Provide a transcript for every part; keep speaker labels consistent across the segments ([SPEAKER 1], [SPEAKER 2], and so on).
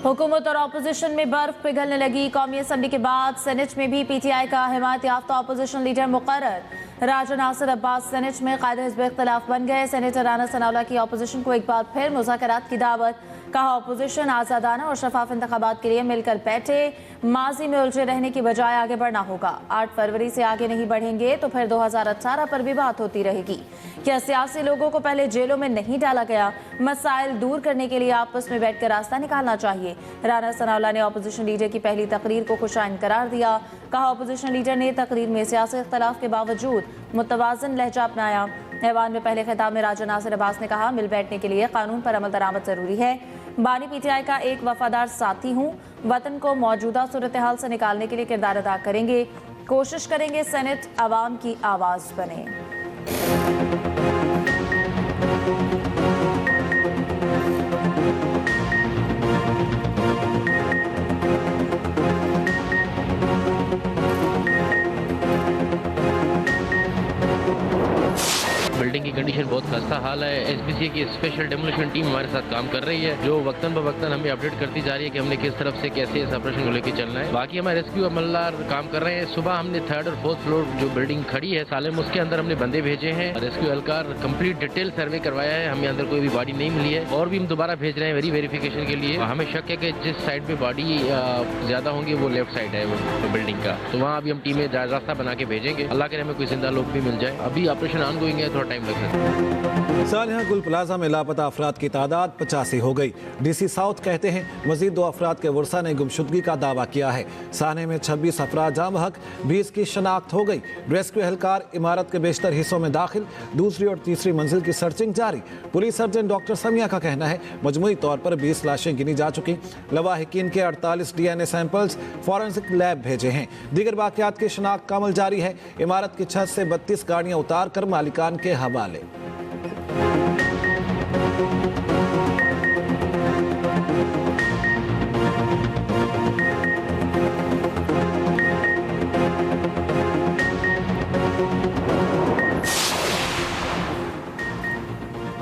[SPEAKER 1] हुकूमत और अपोजिशन में बर्फ पिघलने लगी। कौमी असम्बली के बाद सेनेट में भी पीटीआई का हिमायत याफ्ता अपोजिशन लीडर मुकर्रर। राजा नासिर अब्बास सेनेट में कायदे हिज़्ब इख्तिलाफ बन गए। सेनेटर राना सनाउल्लाह की अपोजिशन को एक बार फिर मुज़ाकरात की दावत। कहा अपोजिशन आज़ादाना और शफाफ इंतखाबात के लिए मिलकर बैठे, माजी में उलझे रहने की बजाय आगे बढ़ना होगा। 8 फरवरी से आगे नहीं बढ़ेंगे तो फिर 2018 पर भी बात होती रहेगी। क्या सियासी लोगों को पहले जेलों में नहीं डाला गया? मसाइल दूर करने के लिए आपस में बैठकर रास्ता निकालना चाहिए। राना सनाउल्लाह ने अपोजिशन लीडर की पहली तकरीर को खुशाइन करार दिया। कहा अपोजिशन लीडर ने तकरीर में सियासी इख्तिलाफ के बावजूद मुतवाज़िन लहजा अपनाया। ऐवान में पहले खिताब में राजा नासिर अब्बास ने कहा मिल बैठने के लिए कानून पर अमल दरामद जरूरी है। बानी पीटीआई का एक वफादार साथी हूँ। वतन को मौजूदा सूरत हाल से निकालने के लिए किरदार अदा करेंगे। कोशिश करेंगे सेनेट अवाम की आवाज़ बने।
[SPEAKER 2] बिल्डिंग की कंडीशन बहुत खस्ता हाल है। एसपीसीए की स्पेशल डेमोलिशन टीम हमारे साथ काम कर रही है, जो वक्तन ब वक्तन हमें अपडेट करती जा रही है कि हमने किस तरफ से कैसे इस ऑपरेशन को लेकर चलना है। बाकी हमारे रेस्क्यू अमलदार काम कर रहे हैं। सुबह हमने 3rd और 4th फ्लोर जो बिल्डिंग खड़ी है सालेम, उसके अंदर हमने बंदे भेजे हैं। रेस्क्यू एहलकार कंप्लीट डिटेल सर्वे करवाया है। हमें अंदर कोई भी बॉडी नहीं मिली है और भी हम दोबारा भेज रहे हैं वेरिफिकेशन के लिए। हमें शक है कि जिस साइड पे बॉडी ज्यादा होंगी वो लेफ्ट साइड है वो बिल्डिंग का, तो वहाँ अभी हम टीमें रास्ता बना के भेजेंगे। अल्लाह करे हमें कोई जिंदा लोग भी मिल जाए। अभी ऑपरेशन ऑन गोइंग है, थोड़ा टाइम लग सकता है।
[SPEAKER 3] सालिहा गुल प्लाजा में लापता अफराद की तादाद 85 हो गई। डीसी साउथ कहते हैं मजीद 2 अफराद के वर्सा ने गुमशुदगी का दावा किया है। साने में 26 अफराद जाम बहक, 20 की शनाख्त हो गई। रेस्क्यू एहलकार इमारत के बेशतर हिस्सों में दाखिल, दूसरी और तीसरी मंजिल की सर्चिंग जारी। पुलिस सर्जन डॉक्टर समिया का कहना है मजमूई तौर पर 20 लाशें गिनी जा चुकी। लवाहिकीन के 48 DNA सैंपल्स फॉरेंसिक लैब भेजे हैं। दीगर वाकयात की शनाख्त का अमल जारी है। इमारत की छत से 32 गाड़ियां उतार कर मालिकान के हवाले।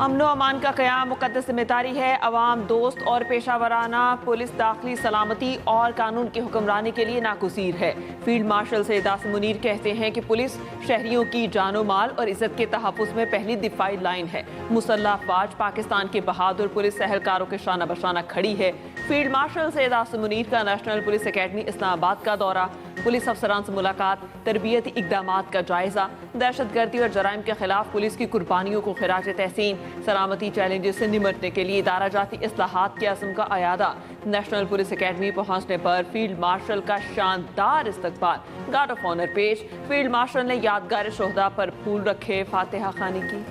[SPEAKER 4] अमनो अमान का क़याम मुक़द्दस ज़िम्मेदारी है। अवाम दोस्त और पेशावराना पुलिस दाखिली सलामती और कानून की हुक्मरानी के लिए नागुज़ीर है। फील्ड मार्शल सैयद आसिम मुनीर कहते हैं कि पुलिस शहरियों की जानो माल और इज़्ज़त के तहफ़्फ़ुज़ में पहली दिफाई लाइन है। मुसल्लह अफ़वाज पाकिस्तान के बहादुर पुलिस एहलकारों के शाना बशाना खड़ी है। फील्ड मार्शल सैयद आसिम मुनीर का नेशनल पुलिस अकेडमी इस्लामाबाद का दौरा, पुलिस अफसरान से मुलाकात, तरबियती इक़दामात का जायजा, दहशतगर्दी और जराइम के खिलाफ पुलिस की कुर्बानियों को खिराज तहसीन, सलामती चैलेंजेस से निमटने के लिए इदारा जाती इस्लाहात के अज़्म का अयादा। नेशनल पुलिस अकेडमी पहुंचने पर फील्ड मार्शल का शानदार इस्तकबाल, गार्ड ऑफ ऑनर पेश। फील्ड मार्शल ने यादगार शोहदा पर फूल रखे, फातिहा खानी की।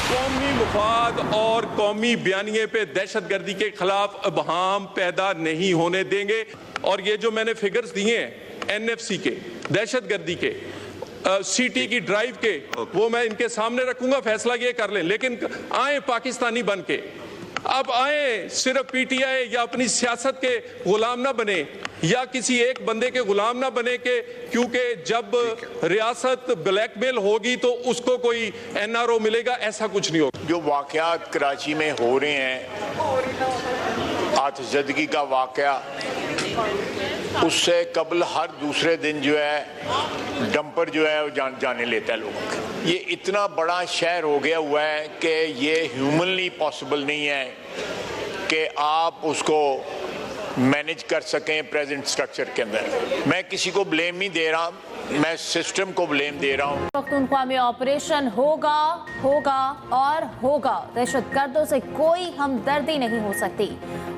[SPEAKER 5] कौमी मुफाद और कौमी बयानिए पे दहशतगर्दी के खिलाफ अबहाम पैदा नहीं होने देंगे। और ये जो मैंने फिगर्स दिए हैं NFC के, दहशतगर्दी के, CT की ड्राइव के, वो मैं इनके सामने रखूंगा, फैसला ये कर लें। लेकिन आए पाकिस्तानी बन के, अब आए सिर्फ PTI या अपनी सियासत के गुलाम ना बने या किसी एक बंदे के गुलाम ना बने के, क्योंकि जब रियासत ब्लैकमेल होगी तो उसको कोई NRO मिलेगा, ऐसा कुछ नहीं होगा।
[SPEAKER 6] जो वाकयात कराची में हो रहे हैं, आतिशज़दगी का वाकया, उससे कबल हर दूसरे दिन जो है डंपर जो है वो जाने लेता है लोग। ये इतना बड़ा शहर हो गया हुआ है कि ये ह्यूमनली पॉसिबल नहीं है कि आप उसको मैनेज कर सकें प्रेजेंट स्ट्रक्चर के अंदर। मैं किसी को ब्लेम नहीं दे रहा, मैं सिस्टम को ब्लेम दे रहा हूँ।
[SPEAKER 1] पख्तूनख्वा में ऑपरेशन होगा और होगा। दहशतगर्दों से कोई हमदर्दी नहीं हो सकती।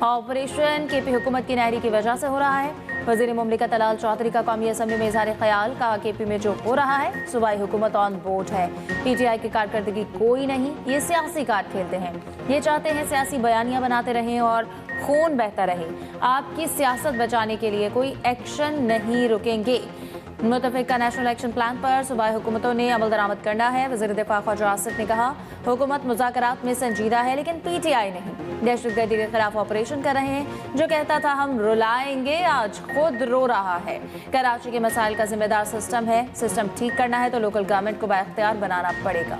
[SPEAKER 1] ऑपरेशन KP हुकूमत की नाहरी की वजह से हो रहा है। वज़ीर मुमलिकत तलाल चौधरी का कौमी असम्बली में इज़हार ख्याल, कहा KP में जो हो रहा है सूबाई हुकूमत ऑन बोर्ड है। PTI की कारकर्दगी कोई नहीं, ये सियासी कार्ड खेलते हैं। ये चाहते हैं सियासी बयानियां बनाते रहें और खून बहता रहे। आपकी सियासत बचाने के लिए कोई एक्शन नहीं रुकेंगे। मुतफ़िका नेशनल एक्शन प्लान पर सूबाई हुकूमतों ने अमल दरामद करना है। वज़ीर दिफा ख्वाजा आसिफ ने कहा हुकूमत मुज़ाकरात में संजीदा है, लेकिन PTI नहीं। दहशतगर्दी के खिलाफ ऑपरेशन कर रहे हैं। जो कहता था हम रुलाएंगे, आज खुद रो रहा है। कराची के मसाइल का जिम्मेदार सिस्टम है। सिस्टम ठीक करना है तो लोकल गवर्नमेंट को बाइख्तियार बनाना पड़ेगा।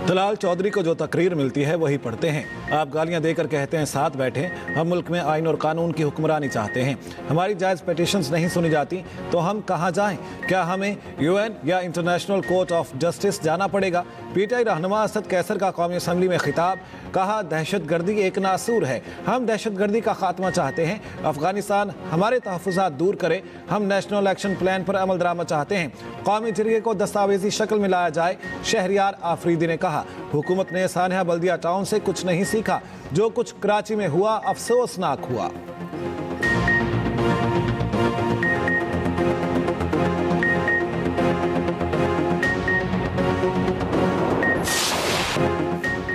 [SPEAKER 3] दलाल चौधरी को जो तकरीर मिलती है वही पढ़ते हैं। आप गालियां देकर कहते हैं साथ बैठें। हम मुल्क में आइन और कानून की हुक्मरानी चाहते हैं। हमारी जायज़ पिटीशंस नहीं सुनी जाती तो हम कहां जाएं? क्या हमें यूएन या इंटरनेशनल कोर्ट ऑफ जस्टिस जाना पड़ेगा? पीटीआई रहनुमा असद कैसर का कौमी असम्बली में खिताब। कहा, दहशतगर्दी एक नासूर है। हम दहशतगर्दी का खात्मा चाहते हैं। अफगानिस्तान हमारे तहफ़्फ़ुज़ात दूर करे। हम नेशनल एक्शन प्लान पर अमल दरामद चाहते हैं। कौमी जरिए को दस्तावेजी शक्ल में लाया जाए। शहरियार आफरीदी ने कहा, हुकूमत ने सानिया बल्दिया टाउन से कुछ नहीं सीखा। जो कुछ कराची में हुआ अफसोसनाक हुआ।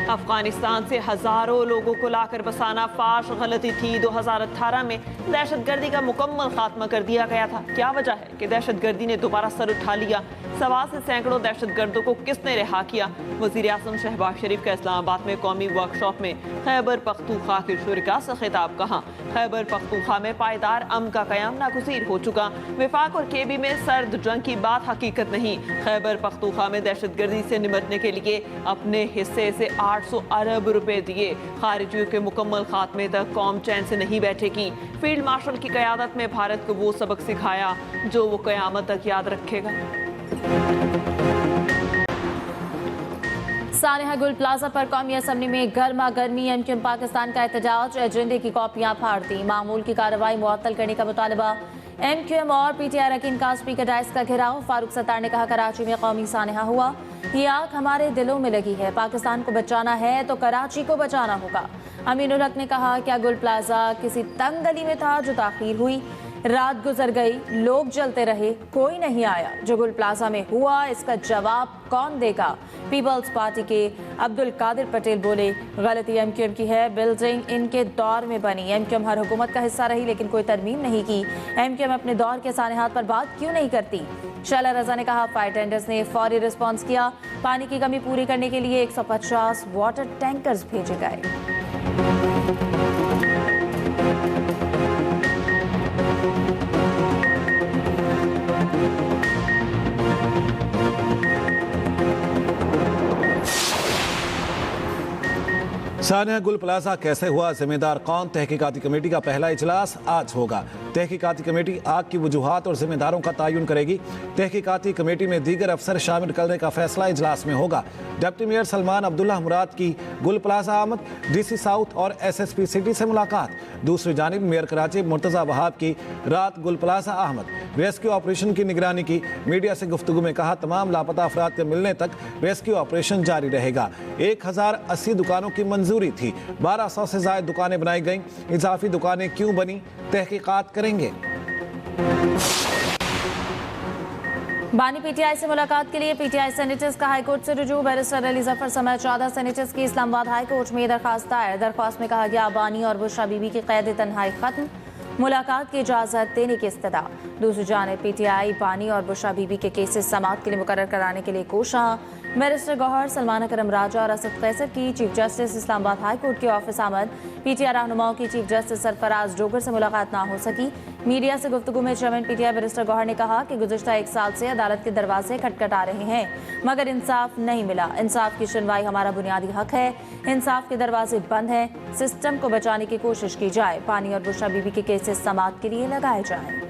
[SPEAKER 4] अफगानिस्तान से हजारों लोगों को लाकर बसाना फाश गलती थी। 2018 में दहशतगर्दी का मुकम्मल खात्मा कर दिया गया था। क्या वजह है कि दहशतगर्दी ने दोबारा सर उठा लिया? सवा से सैकड़ों दहशतगर्दों को किसने रिहा किया? वज़ीर आज़म शहबाज शरीफ का इस्लामाबाद में कौमी वर्कशॉप में खैबर पख्तूनख्वा के शुरका से खिताब। कहा, खैबर पख्तूनख्वा में पायदार अमन का क़याम नागुज़ीर हो चुका। विफाक और केबी में सर्द जंग की बात हकीकत नहीं। खैबर पख्तूनख्वा में दहशतगर्दी से निपटने के लिए अपने हिस्से से 800 अरब रुपए दिए। खारिजियों के मुकम्मल खात्मे तक कौम चैन से नहीं बैठेगी। फील्ड मार्शल की क़यादत में भारत को वो सबक सिखाया जो वो क़यामत तक याद रखेगा।
[SPEAKER 1] सानिया गुल प्लाजा पर कौमी असम्बली में गर्मा गर्मी। एमक्यूएम पाकिस्तान का एहतजाज, एजेंडे की कॉपियां फाड़ दी। मामूल की कार्रवाई मुअत्तल करने का मुतालबा। एमक्यूएम और पीटीआई अरकान का स्पीकर डाइस का घेराव। फारूक सत्तार ने कहा, कराची में कौमी सानिया हुआ। ये आग हमारे दिलों में लगी है। पाकिस्तान को बचाना है तो कराची को बचाना होगा। अमीनुल हक ने कहा, क्या गुल प्लाजा किसी तंग गली में था जो ताखीर हुई? रात गुजर गई, लोग जलते रहे, कोई नहीं आया। जो गुल प्लाजा में हुआ इसका जवाब कौन देगा? पीपल्स पार्टी के अब्दुल कादिर पटेल बोले, गलती एमक्यूएम की है। बिल्डिंग इनके दौर में बनी। एमक्यूएम हर हुकूमत का हिस्सा रही लेकिन कोई तरमीम नहीं की। एमक्यूएम अपने दौर के सानेहात पर बात क्यों नहीं करती? शैला रजा ने कहा, फायर टेंडर्स ने फौरी रिस्पॉन्स किया। पानी की कमी पूरी करने के लिए 150 वाटर टैंकर्स भेजे गए।
[SPEAKER 3] सानिया गुल प्लाजा कैसे हुआ, जिम्मेदार कौन? तहकीकाती कमेटी का पहला इजलास आज होगा। तहकीकाती कमेटी आग की वजूहात और जिम्मेदारों का तयन करेगी। तहकीकाती कमेटी में दीगर अफसर शामिल करने का फैसला इजलास में होगा। डिप्टी मेयर सलमान अब्दुल्ला मुराद की गुल प्लाजा आमद। डीसी साउथ और एसएसपी सिटी से मुलाकात। दूसरी जानिब मेयर कराची मुर्तजा वहाब की रात गुल प्लाजा आमद। रेस्क्यू ऑपरेशन की निगरानी की। मीडिया से गुफ्तगू में कहा, तमाम लापता अफराद के मिलने तक रेस्क्यू ऑपरेशन जारी रहेगा। 1080 दुकानों की मंजूरी थी। 1200 से ज्यादा दुकानें बनाई गईं। इजाफी दुकानें क्यों बनी, तहकीकात करेंगे।
[SPEAKER 1] बानी पीटीआई से मुलाकात के लिए पीटीआई सेनेटर्स का हाईकोर्ट से रुजू। बैरिस्टर अली जफर समेत 14 सेनेटर्स की इस्लामाबाद हाईकोर्ट में दरखास्त दायर। दरख्वास्त में कहा गया, बानी और बुशरा बीबी की कैद तन्हाई खत्म, मुलाकात की इजाज़त देने की इस्तदा। दूसरी जानिब पीटीआई बानी और बुशरा बीबी के केसेस समाअत के लिए मुकर्रर कराने के लिए कोशां। बैरिस्टर गौहर, सलमान अकरम राजा और असद कैसर की chief justice Islamabad high court के ऑफिस आमद। पीटीआई रहनुमाओं की चीफ जस्टिस सरफराज डोगर से मुलाकात ना हो सकी। मीडिया से गुफ्तगू में चेयरमैन पीटीआई बैरिस्टर गौहर ने कहा कि गुज़िश्ता 1 साल से अदालत के दरवाजे खटखटा रहे हैं मगर इंसाफ नहीं मिला। इंसाफ की सुनवाई हमारा बुनियादी हक है। इंसाफ के दरवाजे बंद हैं। सिस्टम को बचाने की कोशिश की जाए। पानी और बुशरा बीबी के केसेस समाअत के लिए लगाए जाएं।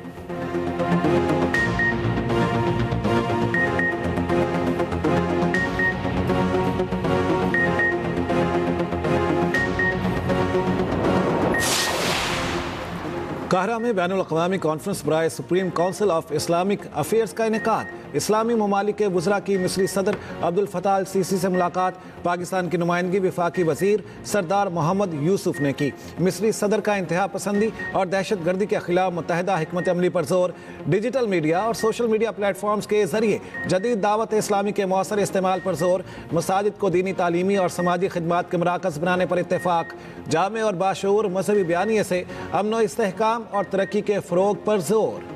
[SPEAKER 3] काहिरा में बैनुल अक़वामी कॉन्फ्रेंस बराए supreme council of Islamic affairs का इनेकाद। इस्लामी ममालिक के वज़रा की मिस्री सदर अब्दुल फताह अल सीसी से मुलाकात। पाकिस्तान की नुमाइंदगी वफाकी वज़ीर सरदार मोहम्मद यूसुफ ने की। मिस्री सदर का इंतहा पसंदी और दहशत गर्दी के खिलाफ मुत्तहिदा हिकमत अमली पर जोर। डिजिटल मीडिया और सोशल मीडिया प्लेटफॉर्म्स के जरिए जदीद दावत इस्लामी के मौसर इस्तेमाल पर जोर। मसाजिद को दीनी, तालीमी और समाजी खिदमात के मराकज़ बनाने पर इत्तेफाक। जामे और बाशऊर मजहबी बयानिए से अमन व इस्तेहकाम और तरक्की के फ़रोग पर जोर।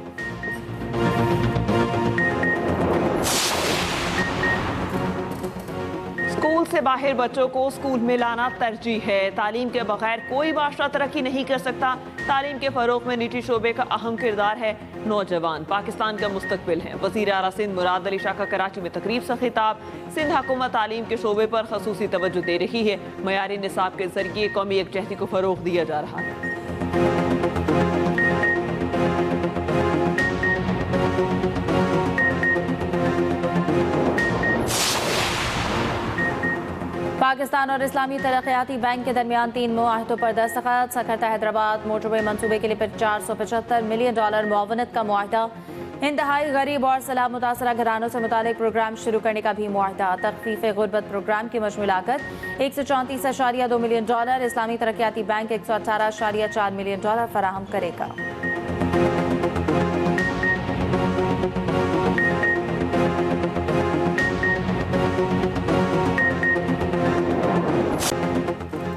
[SPEAKER 4] स्कूल से बाहर बच्चों को स्कूल में लाना तरजीह है। तालीम के बगैर कोई माशरा तरक्की नहीं कर सकता। तालीम के फरोग में निजी शोबे का अहम किरदार है। नौजवान पाकिस्तान का मुस्तकबिल है। वज़ीर आला सिंध मुराद अली शाह का कराची में तकरीब से खिताब। सिंध हुकूमत तालीम के शोबे पर खसूसी तवज्जो दे रही है। मयारी निसाब के जरिए कौमी यकजहती को फरोग दिया जा रहा है।
[SPEAKER 1] पाकिस्तान और इस्लामी तरक्याती बैंक के दरमियान 3 मुआहदों पर दस्तखत। सकरता हैदराबाद मोटरवे मंसूबे के लिए $475 मिलियन मुआवनत का मुआहदा। इंतहाई गरीब और सलाह मुतासरा घरानों से मुतालिक प्रोग्राम शुरू करने का भी मुआहदा। तखफीफ गुर्बत प्रोग्राम की मजमूई लागत $134.2 मिलियन। इस्लामी तरक्याती बैंक $118.4 मिलियन फराहम करेगा।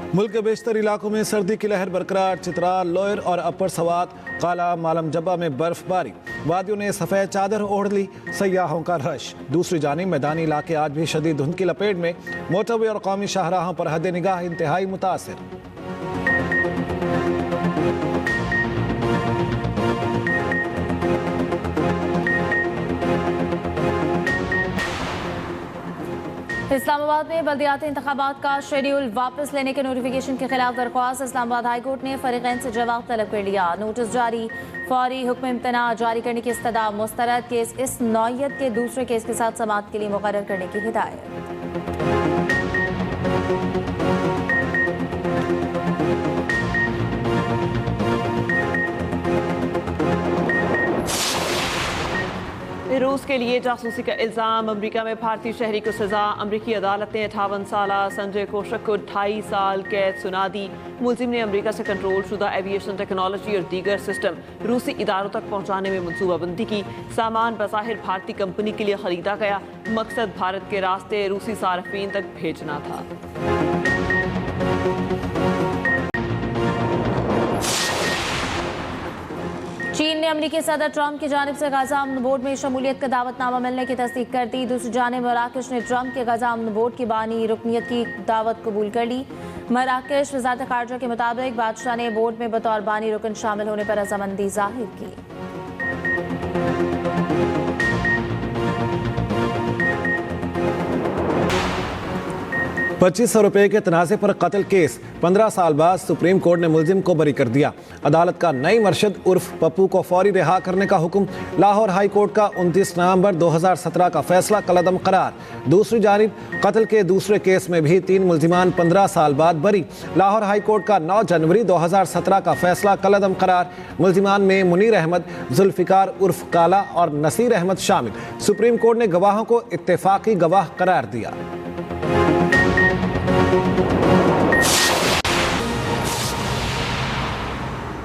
[SPEAKER 3] मुल्क के बेशतर इलाकों में सर्दी की लहर बरकरार। चित्राल, लोयर और अपर सवात, काला, मालम जब्बा में बर्फबारी। वादियों ने सफ़ेद चादर ओढ़ ली, सयाहों का रश। दूसरी जानिब मैदानी इलाके आज भी शदीद धुंध की लपेट में। मोटरवे और कौमी शाहराहों पर हद निगाह इंतहाई मुतासिर।
[SPEAKER 1] इस्लामाबाद में बल्दियाती इंतखाबात का शेड्यूल वापस लेने के नोटिफिकेशन के खिलाफ दरख्वास्त। इस्लामाबाद हाई कोर्ट ने फरीकैन से जवाब तलब कर लिया। नोटिस जारी, फौरी हुक्म इम्तना जारी करने की इस्तदा मुस्तरद। केस इस नौयत के दूसरे केस के साथ समाअत के लिए मुकर्रर करने की हिदायत।
[SPEAKER 4] रूस के लिए जासूसी का इल्ज़ाम। अमरीका में भारतीय शहरी को सजा। अमरीकी अदालत ने 58 साला संजय कोशक को 2.5 साल कैद सुना दी। मुलजिम ने अमरीका से कंट्रोल शुदा एविएशन टेक्नोलॉजी और दीगर सिस्टम रूसी इदारों तक पहुंचाने में मनसूबाबंदी की। सामान बज़ाहिर भारतीय कंपनी के लिए खरीदा गया। मकसद भारत के रास्ते रूसी सार्फिन तक भेजना था।
[SPEAKER 1] चीन ने अमरीकी सदर ट्रंप की जानिब से गजा अमन बोर्ड में शमूलियत का दावतनामा मिलने की तस्दीक कर दी। दूसरी जानिब मराकश ने ट्रंप के गजा अमन बोर्ड की बानी रुकनियत की दावत कबूल कर ली। मराकश वज़ारत ख़ारजा के मुताबिक बादशाह ने बोर्ड में बतौर बानी रुकन शामिल होने पर रज़ामंदी जाहिर की।
[SPEAKER 3] 2500 रुपए के तनाज़े पर कत्ल केस। 15 साल बाद सुप्रीम कोर्ट ने मुलजिम को बरी कर दिया। अदालत का नई मर्शद उर्फ पप्पू को फौरी रिहा करने का हुक्म। लाहौर हाई कोर्ट का 29 नवंबर 2017 का फैसला कलअदम करार। दूसरी जानिब कत्ल के दूसरे केस में भी 3 मुलजिमान 15 साल बाद बरी। लाहौर हाई कोर्ट का 9 जनवरी 2017 का फैसला कलअदम करार। मुलजिमान में मुनीर अहमद, जुल्फिकार उर्फ काला और नसीर अहमद शामिल। सुप्रीम कोर्ट ने गवाहों को इत्तेफाकी गवाह करार दिया।